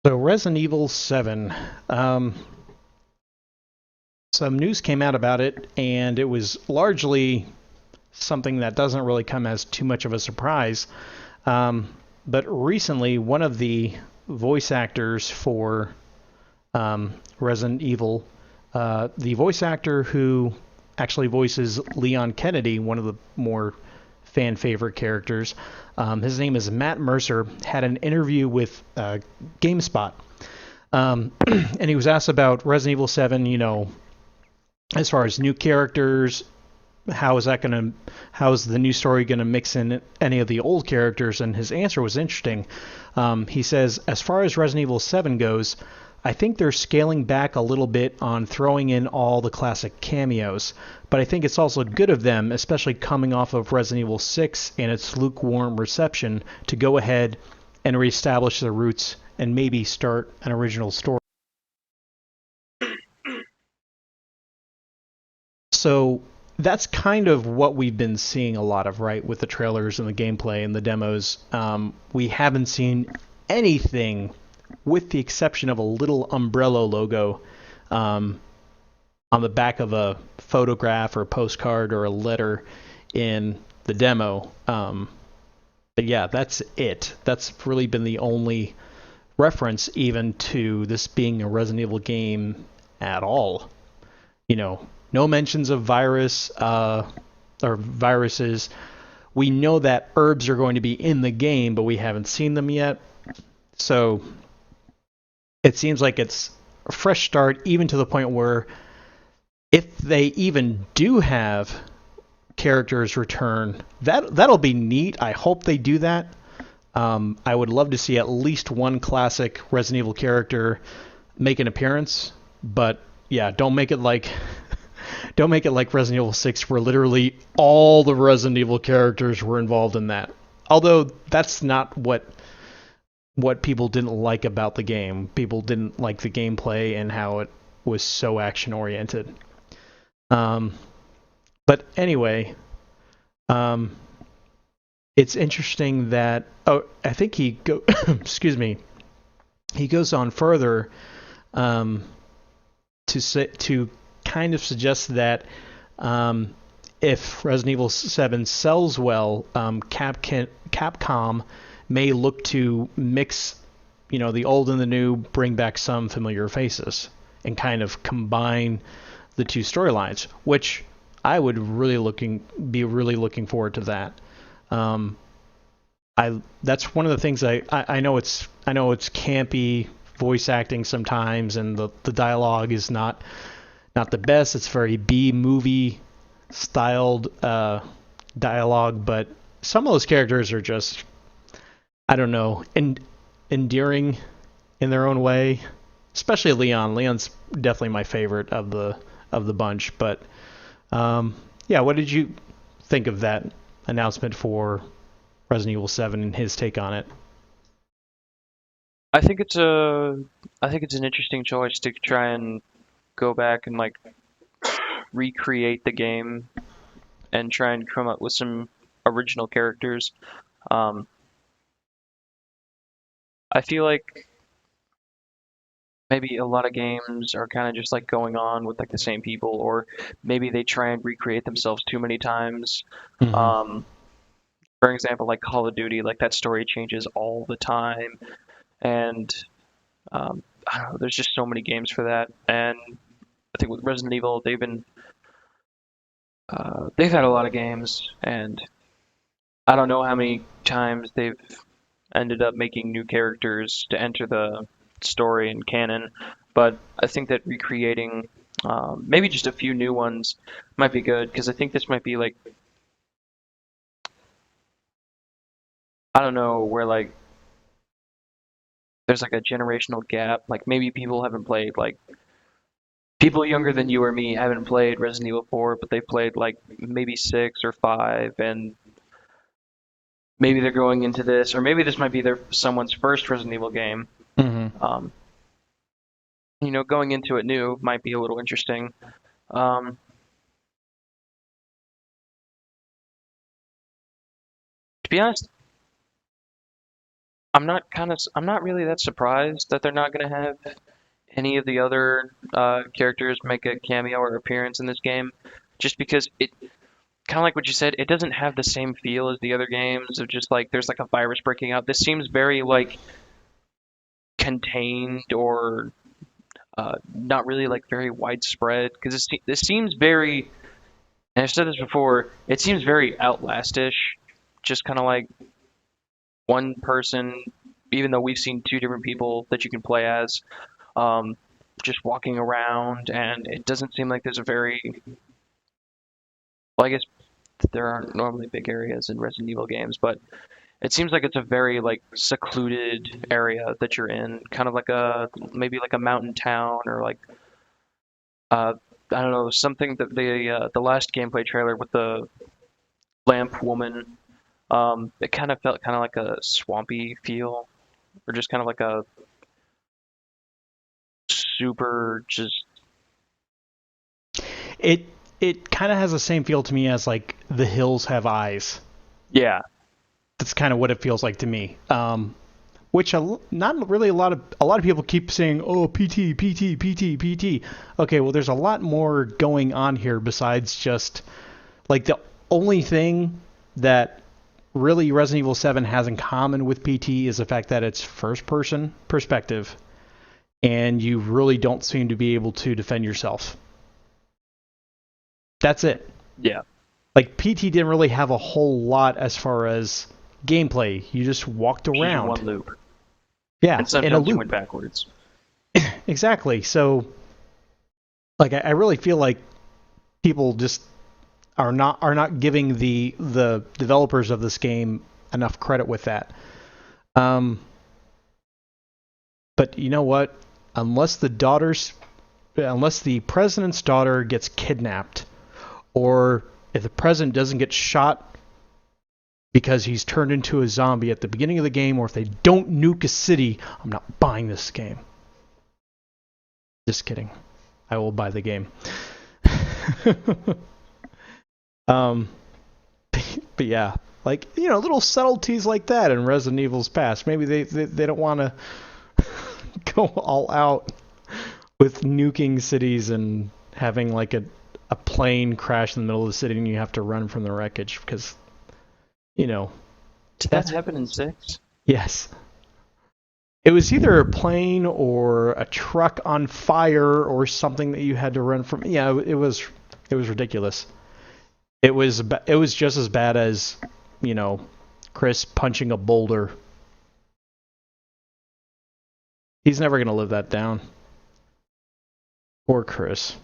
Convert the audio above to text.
So Resident Evil 7, some news came out about it, and it was largely something that doesn't really come as too much of a surprise. Um, but recently, one of the voice actors for Resident Evil, the voice actor who actually voices Leon Kennedy, one of the more fan favorite characters, his name is Matt Mercer, had an interview with GameSpot. And he was asked about Resident Evil 7, as far as new characters, how is the new story gonna mix in any of the old characters? And his answer was interesting. He says, as far as Resident Evil 7 goes, I think they're scaling back a little bit on throwing in all the classic cameos, but I think it's also good of them, especially coming off of Resident Evil 6 and its lukewarm reception, to go ahead and reestablish their roots and maybe start an original story. So that's kind of what we've been seeing a lot of, right, with the trailers and the gameplay and the demos. We haven't seen anything, with the exception of a little umbrella logo um, on the back of a photograph or a postcard or a letter in the demo. But yeah, that's it. That's really been the only reference even to this being a Resident Evil game at all. No mentions of or viruses. We know that herbs are going to be in the game, but we haven't seen them yet. So it seems like it's a fresh start, even to the point where if they even do have characters return, that'll be neat. I hope they do that. I would love to see at least one classic Resident Evil character make an appearance, but yeah, don't make it like Resident Evil 6, where literally all the Resident Evil characters were involved in that. Although that's not what people didn't like about the game. People didn't like the gameplay and how it was so action oriented. Um, but anyway, um, it's interesting that I think excuse me, he goes on further um, to kind of suggest that if Resident Evil 7 sells well, Capcom may look to mix, the old and the new, bring back some familiar faces, and kind of combine the two storylines, which I would be really looking forward to that. Um, I That's one of the things I know it's campy voice acting sometimes, and the dialogue is not the best. It's very B movie styled dialogue, but some of those characters are just, I don't know, endearing in their own way. Especially Leon. Leon's definitely my favorite of the bunch. But yeah, what did you think of that announcement for Resident Evil 7 and his take on it? I think it's a I think it's an interesting choice to try and go back and like recreate the game and try and come up with some original characters. Um, I feel like maybe a lot of games are kind of just like going on with like the same people, or maybe they try and recreate themselves too many times. Mm-hmm. Um, for example, like Call of Duty, like that story changes all the time, and I don't know, there's just so many games for that. And I think with Resident Evil, they've had a lot of games, and I don't know how many times they've ended up making new characters to enter the story and canon, but I think that recreating maybe just a few new ones might be good because I think this might be like I don't know where like there's like a generational gap. Like maybe people haven't played like people younger than you or me haven't played Resident Evil 4, but they played like maybe 6 or 5, and maybe they're going into this, or maybe this might be their someone's first Resident Evil game. Mm-hmm. Um, going into it new might be a little interesting. Um, to be honest, I'm not really that surprised that they're not going to have any of the other characters make a cameo or appearance in this game, just because it kind of like what you said, it doesn't have the same feel as the other games of just like there's like a virus breaking out. This seems very like contained or not really like very widespread because this seems very. And I've said this before. It seems very Outlastish, just kind of like one person. Even though we've seen two different people that you can play as, um, just walking around, and it doesn't seem like there's a very. Well, I guess there aren't normally big areas in Resident Evil games, but it seems like it's a very like secluded area that you're in, kind of like a maybe like a mountain town or like I don't know something that the last gameplay trailer with the lamp woman, it kind of felt kind of like a swampy feel or just kind of like a super just It it kind of has the same feel to me as like The Hills Have Eyes. yeah That's kind of what it feels like to me. Which not really a lot of people keep saying, "Oh, PT, PT, PT, PT." Okay, well, there's a lot more going on here besides just like the only thing that really Resident Evil 7 has in common with PT is the fact that it's first person perspective and you really don't seem to be able to defend yourself. That's it. yeah Like PT didn't really have a whole lot as far as gameplay. You just walked just around. one loop Yeah, and in a sometimes you went loop. backwards. Exactly. So, like, I really feel like people just are not giving the developers of this game enough credit with that. Um, but you know what? Unless the daughters, unless the president's daughter gets kidnapped, or if the president doesn't get shot because he's turned into a zombie at the beginning of the game, or if they don't nuke a city, I'm not buying this game. Just kidding. I will buy the game. um, but yeah, like little subtleties like that in Resident Evil's past. Maybe they don't want to go all out with nuking cities and having like a plane crash in the middle of the city and you have to run from the wreckage because you know Did that that's happen in six? yes. It was either a plane or a truck on fire or something that you had to run from. Yeah, it was ridiculous. It was just as bad as, you know, Chris punching a boulder. He's never going to live that down. Poor Chris.